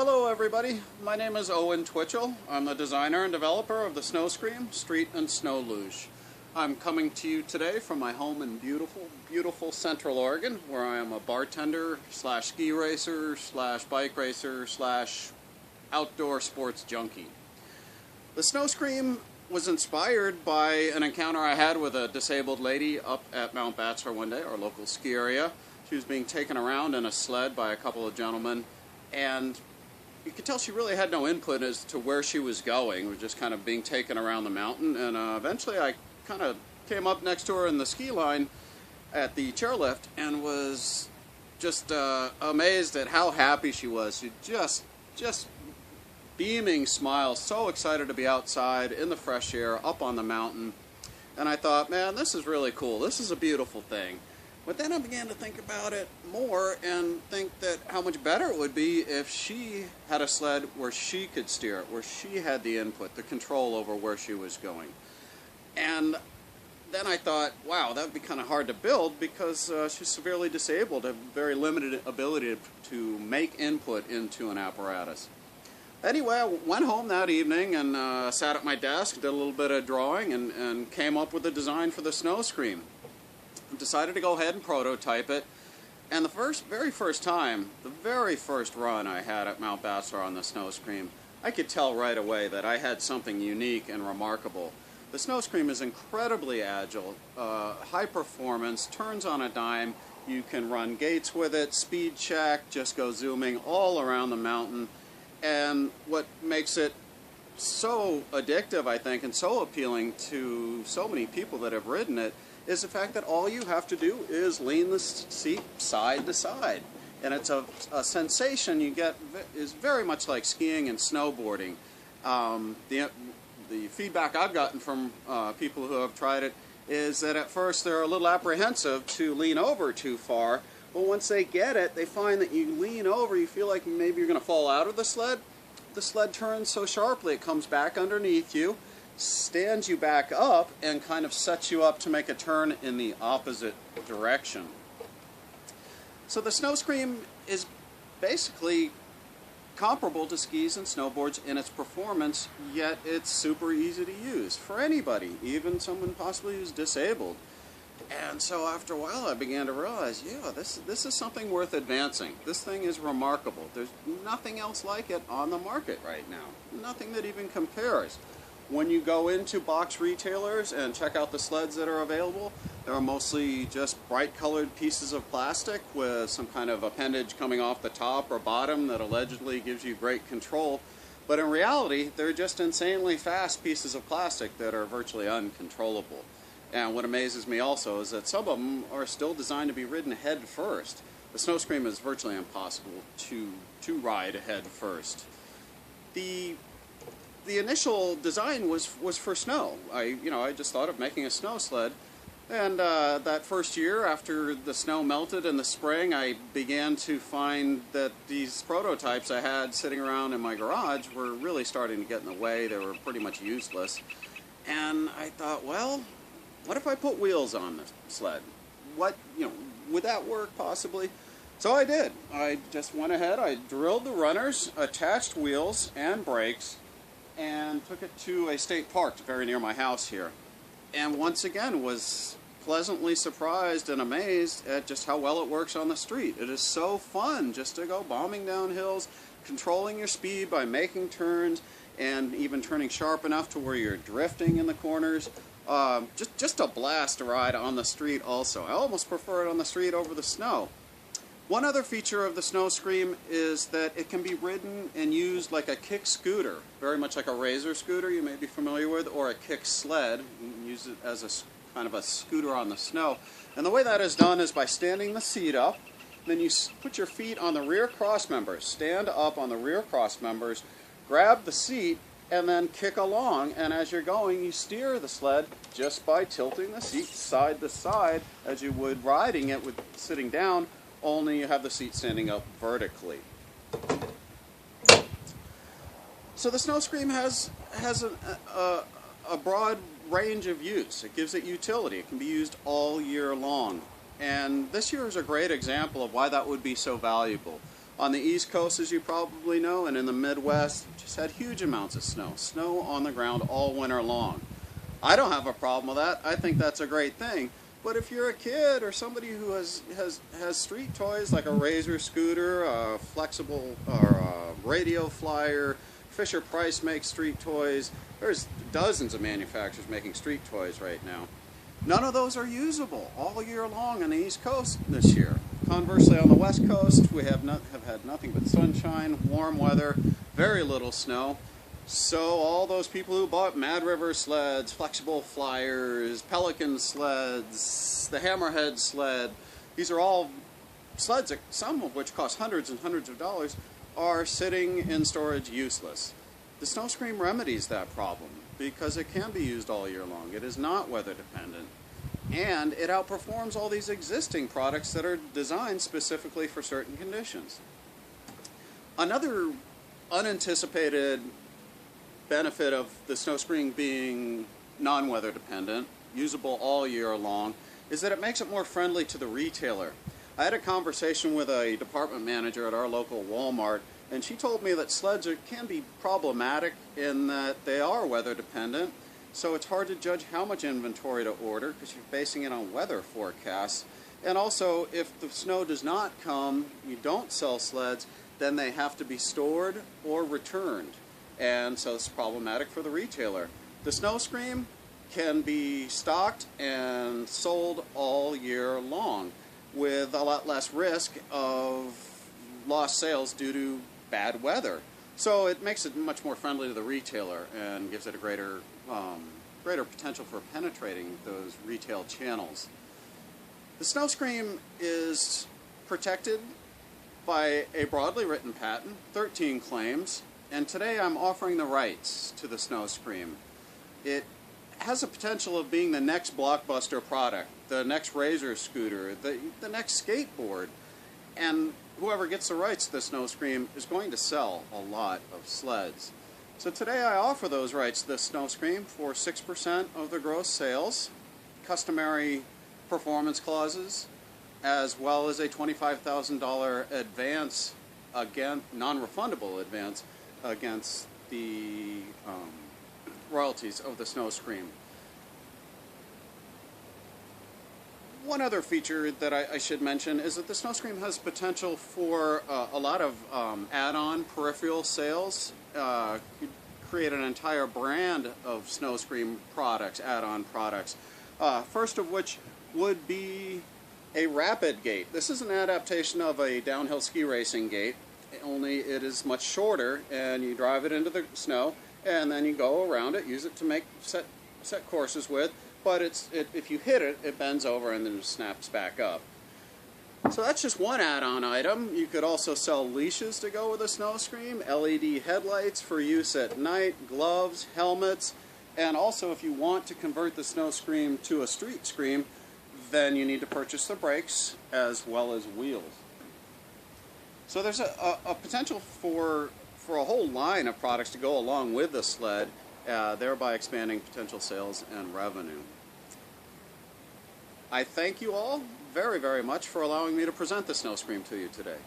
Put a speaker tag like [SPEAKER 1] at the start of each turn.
[SPEAKER 1] Hello everybody, my name is Owen Twitchell. I'm the designer and developer of the Snowscream Street and Snow Luge. I'm coming to you today from my home in beautiful Central Oregon, where I am a bartender slash ski racer slash bike racer slash outdoor sports junkie. The Snowscream was inspired by an encounter I had with a disabled lady up at Mount Bachelor one day, our local ski area. She was being taken around in a sled by a couple of gentlemen, and you could tell she really had no input as to where she was going. We were just kind of being taken around the mountain, and eventually I kind of came up next to her in the ski line at the chairlift and was just amazed at how happy she was. She just beaming smile, so excited to be outside in the fresh air up on the mountain. And I thought, man, this is really cool. This is a beautiful thing. But then I began to think about it more and think that how much better it would be if she had a sled where she could steer it, where she had the input, the control over where she was going. And then I thought, wow, that would be kind of hard to build because she's severely disabled, have very limited ability to make input into an apparatus. Anyway, I went home that evening and sat at my desk, did a little bit of drawing, and came up with a design for the Snowscream. Decided to go ahead and prototype it, and the very first run I had at Mount Bachelor on the Snowscream, I could tell right away that I had something unique and remarkable. The Snowscream is incredibly agile, high performance, turns on a dime. You can run gates with it, speed check, just go zooming all around the mountain. And what makes it so addictive, I think, and so appealing to so many people that have ridden it is the fact that all you have to do is lean the seat side to side. And it's a sensation you get is very much like skiing and snowboarding. The feedback I've gotten from people who have tried it is that at first they're a little apprehensive to lean over too far, but once they get it, they find that you lean over, you feel like maybe you're going to fall out of the sled. The sled turns so sharply it comes back underneath you, stands you back up, and kind of sets you up to make a turn in the opposite direction. So the Snowscream is basically comparable to skis and snowboards in its performance, yet it's super easy to use for anybody, even someone possibly who's disabled. And so after a while I began to realize, yeah, this is something worth advancing. This thing is remarkable. There's nothing else like it on the market right now. Nothing that even compares. When you go into box retailers and check out the sleds that are available, they're mostly just bright colored pieces of plastic with some kind of appendage coming off the top or bottom that allegedly gives you great control. But in reality, they're just insanely fast pieces of plastic that are virtually uncontrollable. And what amazes me also is that some of them are still designed to be ridden head first. The Snowscream is virtually impossible to ride head first. The initial design was for snow. I just thought of making a snow sled, and that first year after the snow melted in the spring, I began to find that these prototypes I had sitting around in my garage were really starting to get in the way. They were pretty much useless, and I thought, well, what if I put wheels on the sled? Would that work possibly? So I did. I just went ahead, I drilled the runners, attached wheels and brakes, and took it to a state park very near my house here. And once again was pleasantly surprised and amazed at just how well it works on the street. It is so fun just to go bombing down hills, controlling your speed by making turns, and even turning sharp enough to where you're drifting in the corners. Just a blast to ride on the street also. I almost prefer it on the street over the snow. One other feature of the Snowscream is that it can be ridden and used like a kick scooter, very much like a razor scooter you may be familiar with, or a kick sled. You can use it as a kind of a scooter on the snow. And the way that is done is by standing the seat up, then you put your feet on the rear cross members, stand up on the rear cross members, grab the seat, and then kick along, and as you're going you steer the sled just by tilting the seat side to side as you would riding it with sitting down, only you have the seat standing up vertically. So the Snowscream has a broad range of use. It gives it utility. It can be used all year long. And this year is a great example of why that would be so valuable. On the East Coast, as you probably know, and in the Midwest, just had huge amounts of snow. Snow on the ground all winter long. I don't have a problem with that. I think that's a great thing. But if you're a kid or somebody who has street toys like a Razor scooter, a flexible or a radio flyer, Fisher-Price makes street toys. There's dozens of manufacturers making street toys right now. None of those are usable all year long on the East Coast this year. Conversely, on the West Coast, we have had nothing but sunshine, warm weather, very little snow. So all those people who bought Mad River sleds, flexible flyers, Pelican sleds, the Hammerhead sled, these are all sleds, some of which cost hundreds and hundreds of dollars, are sitting in storage useless. The Snowscream remedies that problem because it can be used all year long. It is not weather dependent. And it outperforms all these existing products that are designed specifically for certain conditions. Another unanticipated benefit of the Snowscream being non-weather dependent, usable all year long, is that it makes it more friendly to the retailer. I had a conversation with a department manager at our local Walmart, and she told me that sleds can be problematic in that they are weather dependent. So it's hard to judge how much inventory to order because you're basing it on weather forecasts. And also, if the snow does not come, you don't sell sleds, then they have to be stored or returned. And so it's problematic for the retailer. The Snowscream can be stocked and sold all year long with a lot less risk of lost sales due to bad weather. So it makes it much more friendly to the retailer and gives it a greater potential for penetrating those retail channels. The Snowscream is protected by a broadly written patent, 13 claims, and today I'm offering the rights to the Snowscream. It has a potential of being the next blockbuster product, the next Razor scooter, the next skateboard, and whoever gets the rights to the Snowscream is going to sell a lot of sleds. So today I offer those rights to the Snowscream for 6% of the gross sales, customary performance clauses, as well as a $25,000 advance, again, non-refundable advance, against the royalties of the Snowscream. One other feature that I should mention is that the Snowscream has potential for a lot of add-on peripheral sales. Could create an entire brand of Snowscream products, add-on products. First of which would be a rapid gate. This is an adaptation of a downhill ski racing gate, only it is much shorter, and you drive it into the snow, and then you go around it, use it to make set courses with. But if you hit it, it bends over and then snaps back up. So that's just one add-on item. You could also sell leashes to go with a Snowscream, LED headlights for use at night, gloves, helmets, and also if you want to convert the Snowscream to a street scream, then you need to purchase the brakes as well as wheels. So there's a potential for a whole line of products to go along with the sled, thereby expanding potential sales and revenue. I thank you all very, very much for allowing me to present the Snowscream to you today.